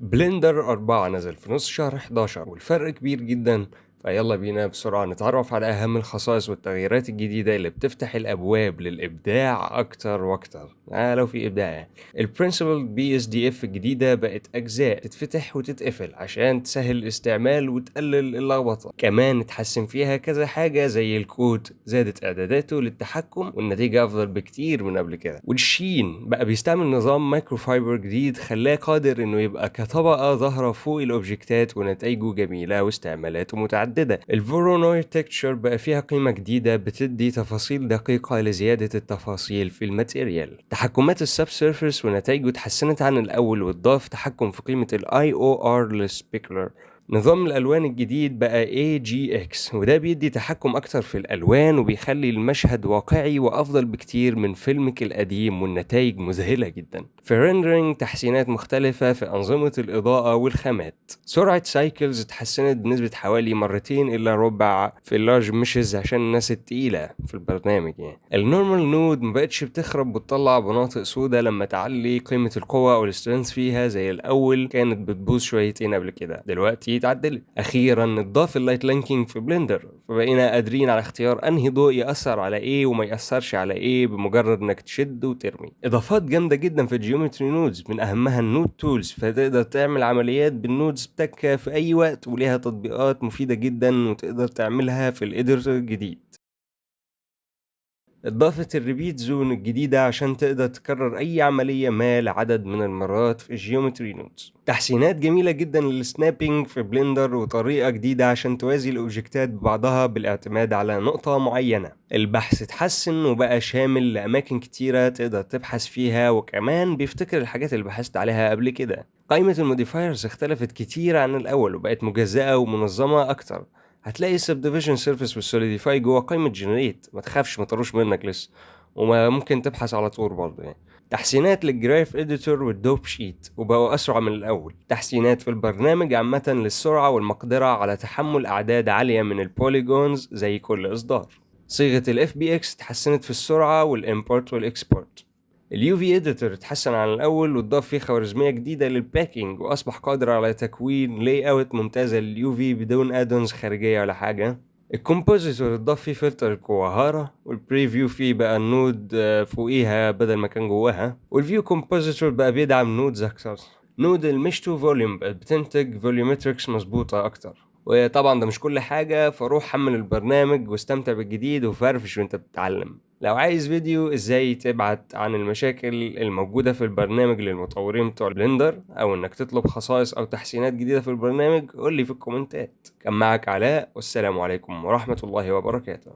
بلندر 4 نزل في نص شهر 11 والفرق كبير جدا. فيلا بينا بسرعة نتعرف على أهم الخصائص والتغييرات الجديدة اللي بتفتح الأبواب للإبداع أكتر وأكتر. لو في إبداع يعني. البرنسبل BSDF الجديدة بقت أجزاء تتفتح وتتقفل عشان تسهل الاستعمال وتقلل اللخبطة. كمان اتحسن فيها كذا حاجة زي الكود، زادت إعداداته للتحكم والنتيجة أفضل بكتير من قبل كده. والشين بقى بيستعمل نظام مايكرو فايبر جديد خلاه قادر إنه يبقى كطبقة ظاهرة فوق الأوبجكتات ونتائجه جميلة واستعمالاته متعددة. الفورونوير تكتشر بقى فيها قيمة جديدة بتدي تفاصيل دقيقة لزيادة التفاصيل في الماتيريال. تحكمات السب سيرفيس ونتائجه اتحسنت عن الأول واتضاف تحكم في قيمة ال IOR للسبيكلر. نظام الألوان الجديد بقى AGX وده بيدي تحكم أكتر في الألوان وبيخلي المشهد واقعي وأفضل بكتير من فيلمك القديم، والنتائج مذهلة جدا. في ريندرينج تحسينات مختلفة في أنظمة الإضاءة والخامات. سرعة سايكلز اتحسنت بنسبة حوالي مرتين إلا ربع في اللارج ميشز عشان الناس التقيلة في البرنامج يعني. النورمال نود مبقتش بتخرب وتطلع مناطق سودة لما تعلي قيمة القوة أو السترينث فيها زي الأول، كانت بتبوظ شويتين قبل كده، دلوقتي اتعدلت. أخيرا اتضاف اللايت لينكينج في بلندر، فبقينا قادرين على اختيار أنهي ضوء يأثر على إيه وما يأثرش على إيه بمجرد إنك تشد وترمي. إضافات جامدة جدا في الجيومتري نودز، من أهمها النود تولز، فتقدر تعمل عمليات بالنودز بتكة في أي وقت، وليها تطبيقات مفيدة جدا وتقدر تعملها في الإديتور الجديد. اتضافت الريبيت زون الجديدة عشان تقدر تكرر أي عملية ما لعدد من المرات في الجيومتري نودز. تحسينات جميلة جدا للسنابينج في بلندر وطريقة جديدة عشان توازي الأوبجكتات ببعضها بالاعتماد على نقطة معينة. البحث اتحسن وبقى شامل لأماكن كتيرة تقدر تبحث فيها، وكمان بيفتكر الحاجات اللي بحثت عليها قبل كده. قائمة الموديفايرز اختلفت كتير عن الأول وبقت مجزأة ومنظمة أكتر. هتلاقي السبديفيجن سيرفيس والسوليديفاي جوه قائمة جنريت، ما تخافش ما طروش منك لسه، وما ممكن تبحث على طول برضه يعني. تحسينات للجراف اديتور والدوب شيت وبقوا اسرع من الاول. تحسينات في البرنامج عامة للسرعة والمقدرة على تحمل اعداد عالية من البوليجونز زي كل اصدار. صيغة ال FBX اتحسنت في السرعة والامبورت والاكسبورت. اليو في اديتور اتحسن عن الاول واتضاف فيه خوارزميه جديده للباكينج، واصبح قادر على تكوين لاي اوت ممتازه لليو في بدون ادونز خارجيه ولا حاجه. الكومبوزيتور اتضاف فيه فلتر الكواهارا، والبريفيو فيه بقى النود فوقيها بدل ما كان جواها، والفيو كومبوزيتور بقى بيدعم نودز اكتر. نود المش تو فوليوم بقت بتنتج فوليومتريكس مظبوطه اكتر. وطبعا ده مش كل حاجة، فروح حمل البرنامج واستمتع بالجديد وفرفش وانت بتتعلم. لو عايز فيديو ازاي تبعت عن المشاكل الموجودة في البرنامج للمطورين بتوع بلندر، او انك تطلب خصائص او تحسينات جديدة في البرنامج، قولي في الكومنتات. كان معك علاء، والسلام عليكم ورحمة الله وبركاته.